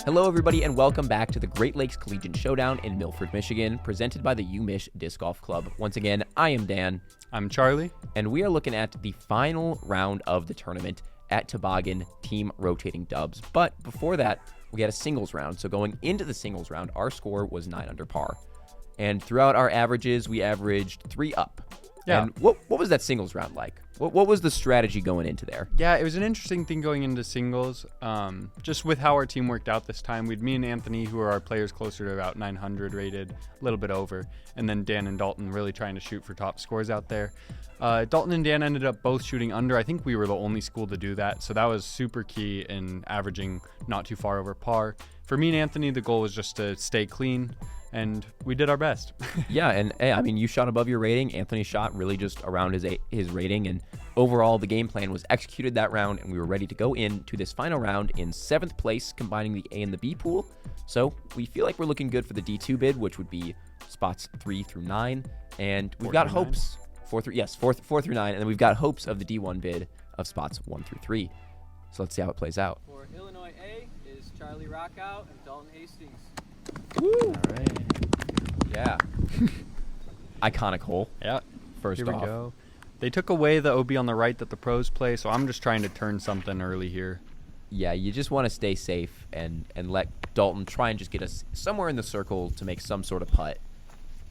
Hello, everybody, and welcome back to the Great Lakes Collegiate Showdown in Milford, Michigan, presented by the UMich Disc Golf Club. Once again, I am Dan. I'm Charlie. And we are looking at the final round of the tournament at Toboggan, team rotating dubs. But before that, we had a singles round. So going into the singles round, our score was 9 under par. And throughout our averages, we averaged 3 up. Yeah. And what was that singles round like? What was the strategy going into there? Yeah, it was an interesting thing going into singles. Just with how our team worked out this time, we'd me and Anthony, who are our players closer to about 900 rated, a little bit over, and then Dan and Dalton really trying to shoot for top scores out there. Dalton and Dan ended up both shooting under. I think we were the only school to do that, so that was super key in averaging not too far over par. For me and Anthony, the goal was just to stay clean, and we did our best. Yeah, and hey, I mean, you shot above your rating. Anthony shot really just around his rating, and overall, the game plan was executed that round, and we were ready to go into this final round in 7th place, combining the A and the B pool. So we feel like we're looking good for the D2 bid, which would be spots 3 through 9, and we've got hopes 4 through 9, and then we've got hopes of the D1 bid of spots 1 through 3. So let's see how it plays out. For Illinois A is Charlie Rockout and Dalton Hastings. Woo! All right. Yeah. Iconic hole. Yeah. First Here we off. go. They took away the OB on the right that the pros play, so I'm just trying to turn something early here. Yeah, you just want to stay safe and let Dalton try and just get us somewhere in the circle to make some sort of putt.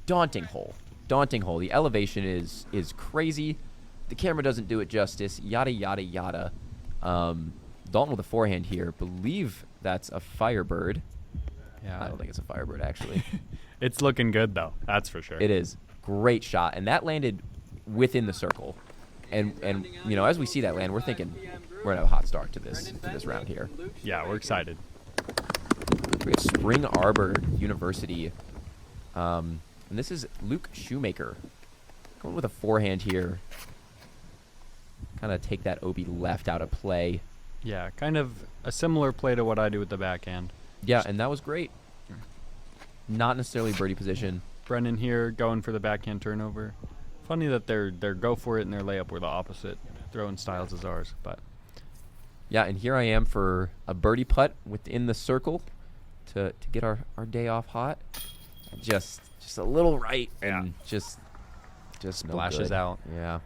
Daunting hole. The elevation is crazy. The camera doesn't do it justice. Yada, yada, yada. Dalton with a forehand here. Believe that's a Firebird. Yeah. I don't think it's a Firebird, actually. It's looking good, though. That's for sure. It is. Great shot. And that landed within the circle. And you know, as we see that land, we're thinking we're going to have a hot start to this round here. Yeah, we're excited. We have Spring Arbor University. And this is Luke Shoemaker. Going with a forehand here. Kind of take that OB left out of play. Yeah, kind of a similar play to what I do with the backhand. Yeah, and that was great. Not necessarily birdie position. Brennan here going for the backhand turnover. Funny that their go for it and their layup were the opposite throwing styles as ours, but yeah, and here I am for a birdie putt within the circle to get our day off hot. Just a little right and just no splashes good. out. Yeah.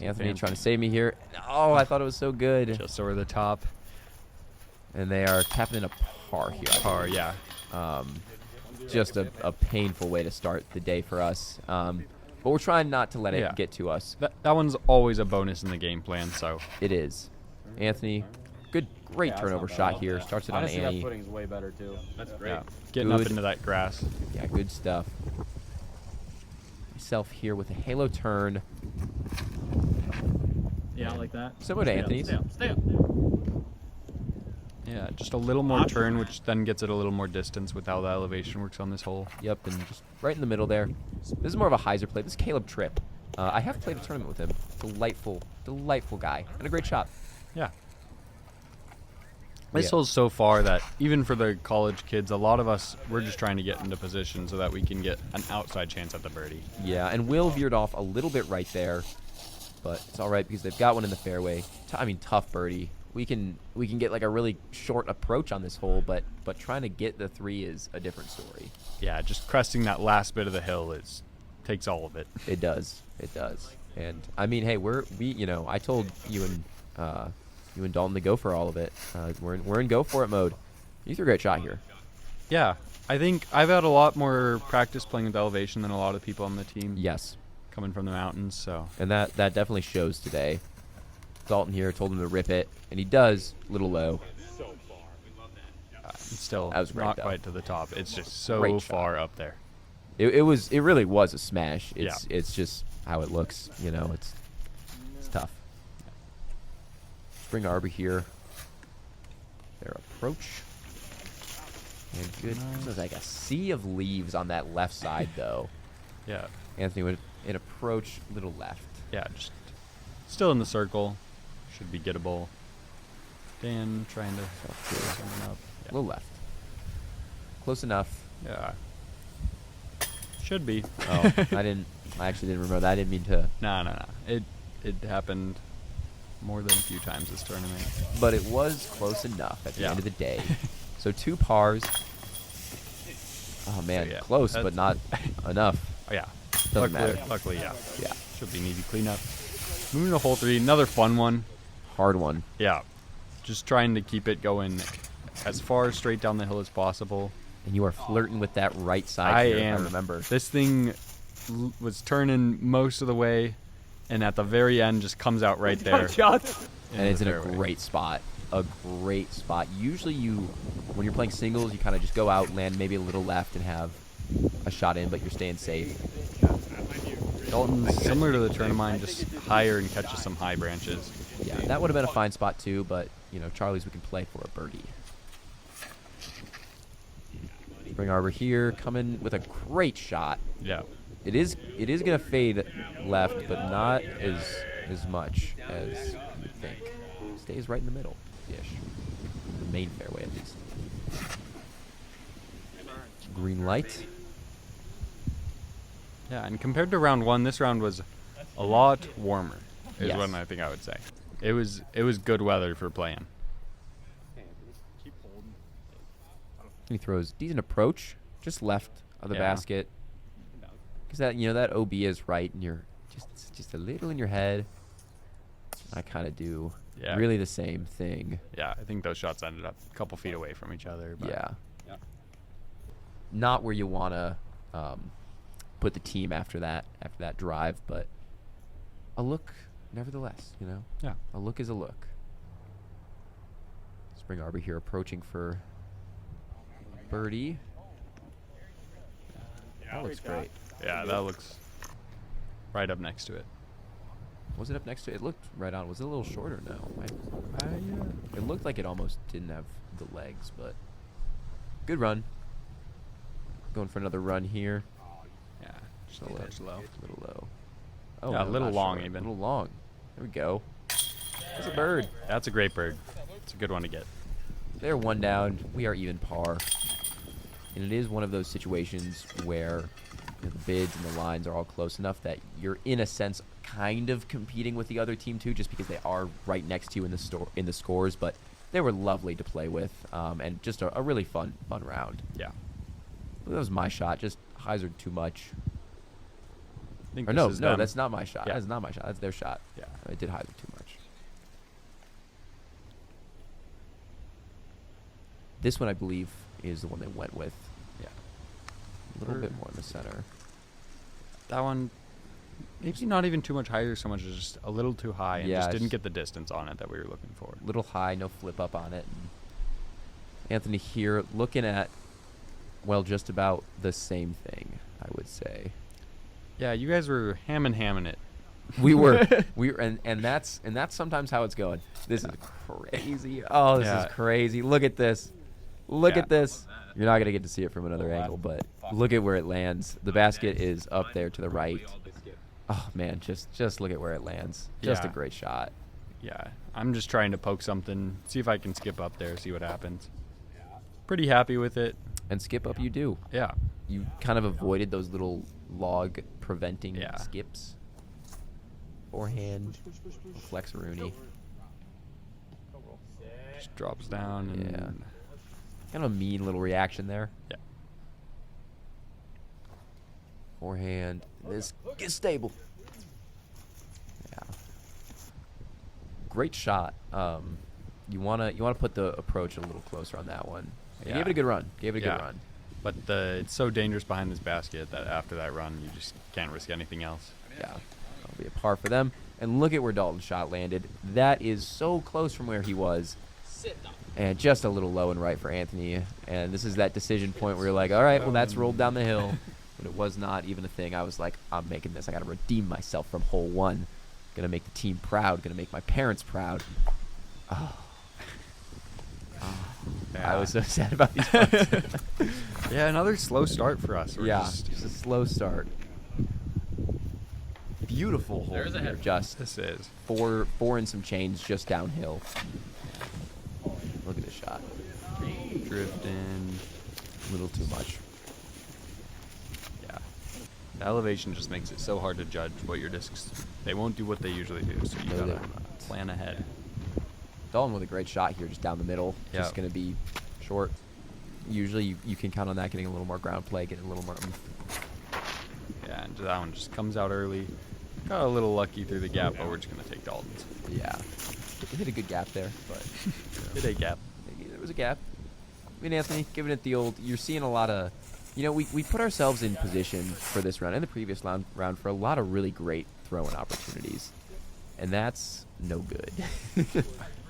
Anthony trying to save me here. Oh, I thought it was so good. Just over the top. And they are tapping in a par here. Par, yeah. Just a painful way to start the day for us. But we're trying not to let it get to us. That one's always a bonus in the game plan, so. It is. Anthony, great turnover shot here. Starts it on Honestly, Annie. that footing's way better, too. That's great. Yeah. Getting up into that grass. Yeah, good stuff. Myself here with a halo turn. Yeah, like that. Similar to Anthony's. Stay up. Yeah, just a little more turn, which then gets it a little more distance with how the elevation works on this hole. Yep, and just right in the middle there. This is more of a hyzer play. This is Caleb Tripp. I have played a tournament with him. Delightful guy. And a great shot. Yeah. This hole's so far that even for the college kids, a lot of us, we're just trying to get into position so that we can get an outside chance at the birdie. Yeah, and Will veered off a little bit right there. But it's all right because they've got one in the fairway. Tough birdie. We can get like a really short approach on this hole, but trying to get the 3 is a different story. Yeah, just cresting that last bit of the hill takes all of it. It does. And I mean, hey, I told you and Dalton to go for all of it. We're in go for it mode. You threw a great shot here. Yeah, I think I've had a lot more practice playing with elevation than a lot of people on the team. Yes. Coming from the mountains, so. And that definitely shows today. Dalton here told him to rip it, and he does. A little low. Still that was great, not though. quite to the top. It's just so far up there. It really was a smash. It's just how it looks. You know, it's tough. Spring Arbor here. Their approach. And good. There's like a sea of leaves on that left side, though. Yeah. Anthony with an approach, little left. Yeah, just still in the circle. Should be gettable. Dan trying to something up. Yeah. A little left. Close enough. Yeah. Should be. Oh, I actually didn't remember that. I didn't mean to. No. It happened more than a few times this tournament. But it was close enough at the end of the day. So 2 pars. Oh, man, yeah, close, but not enough. Oh, yeah. Doesn't matter. Luckily, yeah. Yeah, Should be an easy cleanup. Moving to hole 3, another fun one. hard one. Yeah. Just trying to keep it going as far straight down the hill as possible. And you are flirting with that right side I here, am. I remember. This thing was turning most of the way, and at the very end just comes out right there. And it's in a great spot. A great spot. Usually when you're playing singles, you kind of just go out, land maybe a little left, and have a shot in, but you're staying safe. Dalton's similar to the turn of mine, just higher and catches some high branches. Yeah, that would have been a fine spot too, but, you know, Charlie's we can play for a birdie. Bring Arbor here, coming with a great shot. Yeah. It is going to fade left, but not as much as you would think. Stays right in the middle-ish. The main fairway, at least. Green light. Yeah, and compared to round 1, this round was a lot warmer, is Yes. what I think I would say. It was good weather for playing. He throws decent approach, just left of the Yeah. basket. Because that, you know, that OB is right, and you're just a little in your head. I kind of do Yeah. really the same thing. Yeah, I think those shots ended up a couple feet away from each other. But Yeah. Not where you want to put the team after that drive, but a look nevertheless, you know. Yeah. A look is a look. Spring Arbor here approaching for birdie. That looks great. Yeah, that looks right up next to it. Was it up next to it? It looked right on. Was it a little shorter? No. It looked like it almost didn't have the legs, but good run. Going for another run here. Yeah, just A a touch low. little low. Oh, Yeah, a no, little not long short. even. A little long. There we go. That's a bird. That's a great bird. It's a good one to get. They're one down. We are even par. And it is one of those situations where, you know, the bids and the lines are all close enough that you're, in a sense, kind of competing with the other team too, just because they are right next to you in the scores. But they were lovely to play with, and just a really fun round. Yeah. That was my shot. Just hyzered too much. I think Or this no, is no, them. that's not my shot. Yeah. That's not my shot. That's their shot. Yeah. I did hyzer too much. This one, I believe, is the one they went with. Yeah. A little bit more in the center. That one, maybe not even too much higher so much as just a little too high and Yeah, just didn't it's- get the distance on it that we were looking for. Little high, no flip up on it. And Anthony here looking at, well, just about the same thing, I would say. Yeah, you guys were hamming it. We were, and that's sometimes how it's going. This is crazy. Oh, this Yeah. is crazy. Look at this. Look Yeah. at this. You're not gonna get to see it from another angle, but look at where it lands. The basket is up there to the right. Oh man, just look at where it lands. Just a Yeah. great shot. Yeah, I'm just trying to poke something, see if I can skip up there, see what happens. Pretty happy with it. And skip up you do. Yeah. You kind of avoided those little log preventing Yeah. skips. Forehand, flex-a-rooney. Just drops down and Yeah. Kind of a mean little reaction there. Yeah. Forehand. This gets stable. Yeah. Great shot. You wanna put the approach a little closer on that one. You Yeah. gave it a good run. Gave it a good Yeah. run. But it's so dangerous behind this basket that after that run, you just can't risk anything else. Yeah. That'll be a par for them. And look at where Dalton's shot landed. That is so close from where he was. And just a little low and right for Anthony. And this is that decision point where you're like, all right, well, that's rolled down the hill. But it was not even a thing. I was like, I'm making this. I got to redeem myself from hole one. Going to make the team proud. Going to make my parents proud. Oh. I was so sad about these putts. Yeah, another slow start for us. We're Yeah, just- just a slow start. Beautiful hole There's a here. head. Just this is. four and some change just downhill. Look at this shot. Drifting. A little too much. Yeah. The elevation just makes it so hard to judge what your discs. They won't do what they usually do, so you No, they gotta will not. plan ahead. Dalton with a great shot here, just down the middle. Yeah. Just going to be short. Usually you can count on that getting a little more ground play, getting a little more. Yeah, and that one just comes out early. Got a little lucky through the gap, but we're just gonna take Dalton's. Yeah. It hit a good gap there, but Hit a gap. there was a gap. I mean, Anthony, giving it the old. You're seeing a lot of. We put ourselves in position for this round and the previous round for a lot of really great throwing opportunities, and that's no good.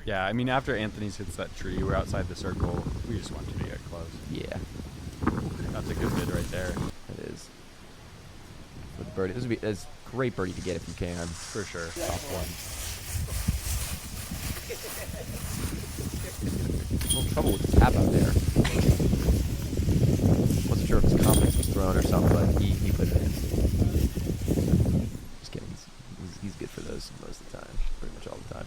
Yeah, I mean, after Anthony's hits that tree, we're outside the circle. We just want you to get close. Yeah, That's a good bid right there. it is. With the birdie, that's a great birdie to get if you can. For sure. Top one. A little trouble with the tap out there. Wasn't sure if his confidence was thrown or something, but he put it in. Just kidding. He's good for those most of the time. Pretty much all the time.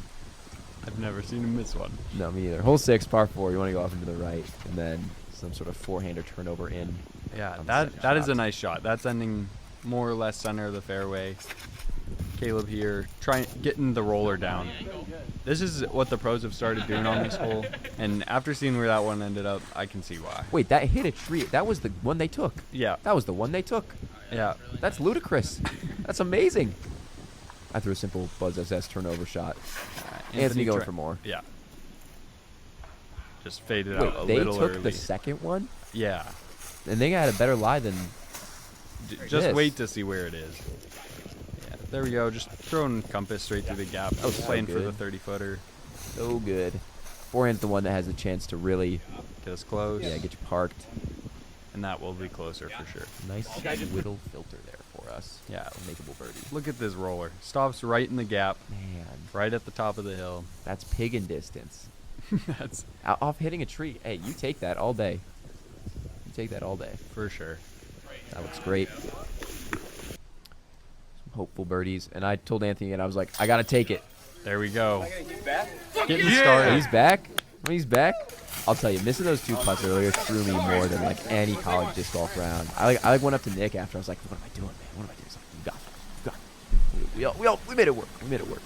I've never seen him miss one. No, me either. Hole 6, par 4. You want to go off into the right, and then some sort of forehander turnover in. Yeah, on the that second is a shot. nice shot. That's ending more or less center of the fairway. Caleb here, getting the roller down. This is what the pros have started doing on this hole, and after seeing where that one ended up, I can see why. Wait, that hit a tree. That was the one they took. Yeah, That was the one they took. yeah. That's ludicrous. That's amazing. I threw a simple Buzz SS turnover shot. Anthony going for more. Yeah. Just faded Wait, out a they little took early. the second one, Yeah. and they had a better lie than. Just This. wait to see where it is. Yeah, there we go. Just throwing compass straight through the gap. That was so playing for the good. 30-footer. So good. Forehand's the one that has a chance to really, Get us close. get you parked. And that will be closer for sure. Nice whittle filter there for us. Yeah. A makeable birdie. Look at this roller. Stops right in the gap, Man, right at the top of the hill. that's pig in distance. That's Off hitting a tree. Hey, you take that all day. You take that all day. for sure. That looks great. Some hopeful birdies. And I told Anthony, and I was like, I got to take it. There we go. Getting Oh, started. he's back? When he's back? I'll tell you, missing those 2 putts earlier threw me more than like any college disc golf round. I went up to Nick after. I was like, what am I doing, man? What am I doing? He's like, you got it. We made it work. We made it work.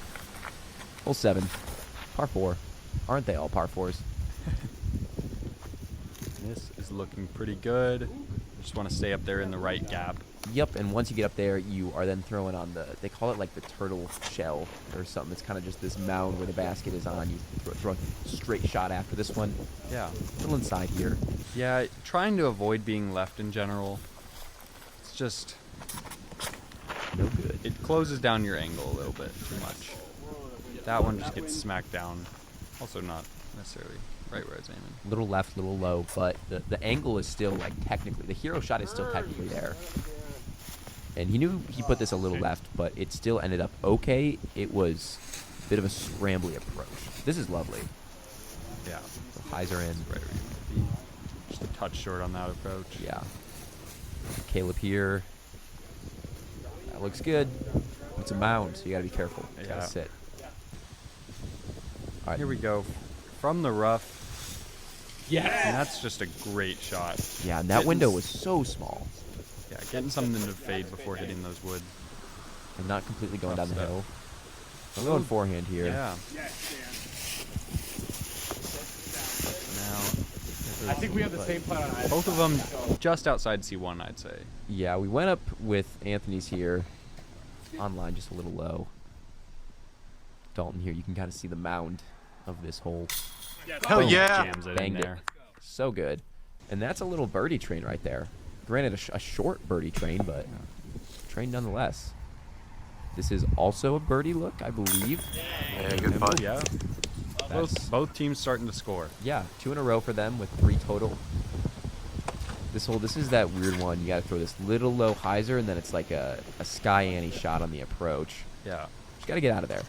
Hole 7, par 4. Aren't they all par 4s? This is looking pretty good. Just want to stay up there in the right gap. Yep, and once you get up there, you are then throwing on they call it like the turtle shell or something. It's kind of just this mound where the basket is on. You throw a straight shot after this one. Yeah. A little inside here. Yeah, trying to avoid being left in general. It's just, No good. it closes down your angle a little bit too much. That one just gets smacked down. Also not necessarily right where I was aiming. Little left, little low, but the angle is still like technically, the hero shot is still technically there. And he knew he put this a little left, but it still ended up okay. It was a bit of a scrambly approach. This is lovely. Yeah. The highs are in. Right where you want to be. Just a touch short on that approach. Yeah. Caleb here. That looks good. It's a mound, so you gotta be careful. You Yeah. gotta sit. All right. Here we go. From the rough. Yes. And that's just a great shot. Yeah, and that Getting window s- was so small. Yeah, getting something to fade before hitting those wood. And not completely going Tough down the stuff. hill. I'm going forehand here. Yeah. Now, I think we have the same plan on either. both of them just outside C1, I'd say. Yeah, we went up with Anthony's here. Online, just a little low. Dalton here, you can kind of see the mound of this hole. Hell Boom. yeah! Jams it in Banged it. there. So good. And that's a little birdie train right there. Granted, a short birdie train, but train nonetheless. This is also a birdie look, I believe. Yeah, good putt. Yeah. That's, Both teams starting to score. yeah, 2 in a row for them with 3 total. This is that weird one. You got to throw this little low hyzer, and then it's like a Sky Annie shot on the approach. Yeah, Just got to get out of there.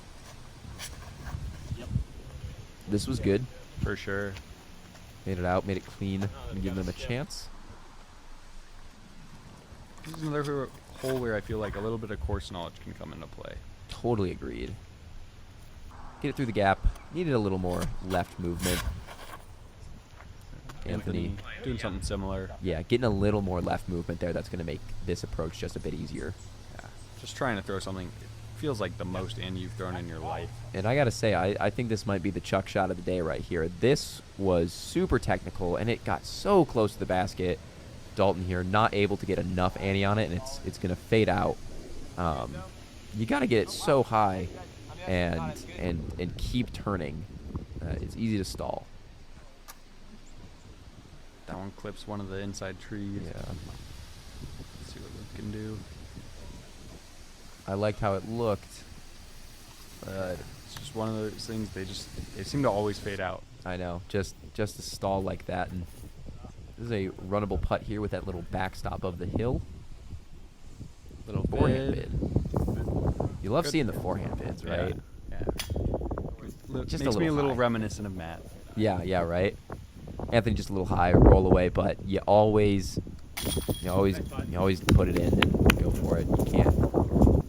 This was good. for sure. Made it out, made it clean, and give them a chance. This is another hole where I feel like a little bit of course knowledge can come into play. Totally agreed. Get it through the gap. Needed a little more left movement. Anthony. doing something similar. Yeah, getting a little more left movement there. That's going to make this approach just a bit easier. Yeah, just trying to throw something feels like the most in you've thrown in your life. And I got to say, I think this might be the chuck shot of the day right here. This was super technical, and it got so close to the basket. Dalton here not able to get enough ante on it, and it's going to fade out. You got to get it so high and keep turning. It's easy to stall. That one clips one of the inside trees. Yeah. Let's see what we can do. I liked how it looked. But It's just one of those things. They seem to always fade out. I know, just a stall like that. And this is a runnable putt here with that little backstop of the hill. Little Forehand bid. bid. You love Good. seeing the forehand bids, right? Yeah. Just a Makes me a little little high. reminiscent of Matt. Yeah, right. Anthony just a little high, roll away, but you always put it in and go for it. You can't.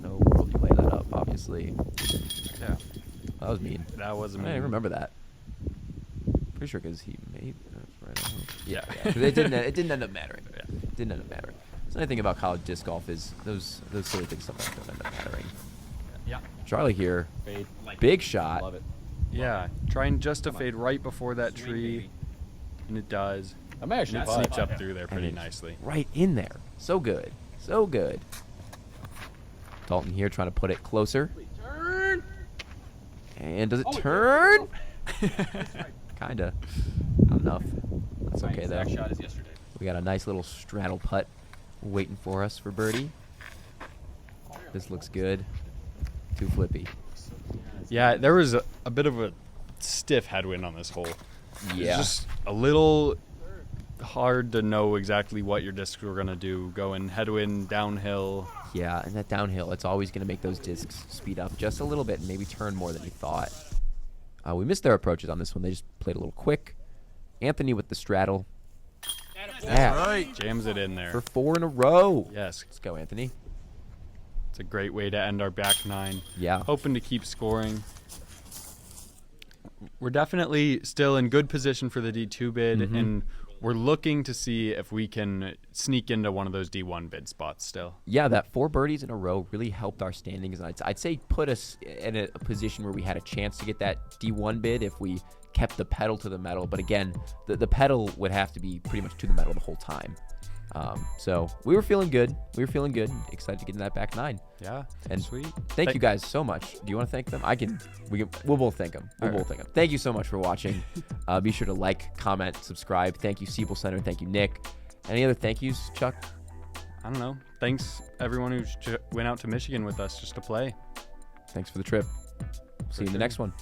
No world you lay that up, obviously. Yeah. That was mean. That was I amazing. didn't remember that. Pretty sure because he made that's right. Yeah. 'Cause it didn't end up mattering. Yeah. It didn't end up mattering. So the thing about college disc golf is those silly things sometimes don't end up mattering. Yeah. Charlie here, Fade. big shot. Love it. Yeah. Trying just to fade right before that tree. And it does. I'm actually And that sneaks up through there pretty And it's nicely. Right in there. So good. So good. Dalton here trying to put it closer. And does it turn? Kinda. Not enough. That's okay though. Shot is yesterday. We got a nice little straddle putt waiting for us for birdie. This looks good. Too flippy. Yeah, there was a bit of a stiff headwind on this hole. Yeah. It's just a little hard to know exactly what your discs were going to do. Going headwind, downhill. Yeah, and that downhill, it's always going to make those discs speed up just a little bit and maybe turn more than you thought. We missed their approaches on this one. They just played a little quick. Anthony with the straddle. Yeah, Right. Jams it in there. for 4 in a row. Yes. Let's go, Anthony. It's a great way to end our back nine. Yeah. Hoping to keep scoring. We're definitely still in good position for the D2 bid, Mhm. and we're looking to see if we can sneak into one of those D1 bid spots still. Yeah, that 4 birdies in a row really helped our standings. And I'd say put us in a position where we had a chance to get that D1 bid if we kept the pedal to the metal. But again, the pedal would have to be pretty much to the metal the whole time. So we were feeling good. Excited to get in that back nine. Yeah. And sweet. Thank you guys so much. Do you want to thank them? We'll both thank them. We'll both thank them. Thank you so much for watching. Be sure to like, comment, subscribe. Thank you, Siebel Center. Thank you, Nick. Any other thank yous, Chuck? I don't know. Thanks everyone who went out to Michigan with us just to play. Thanks for the trip. See you in the next one.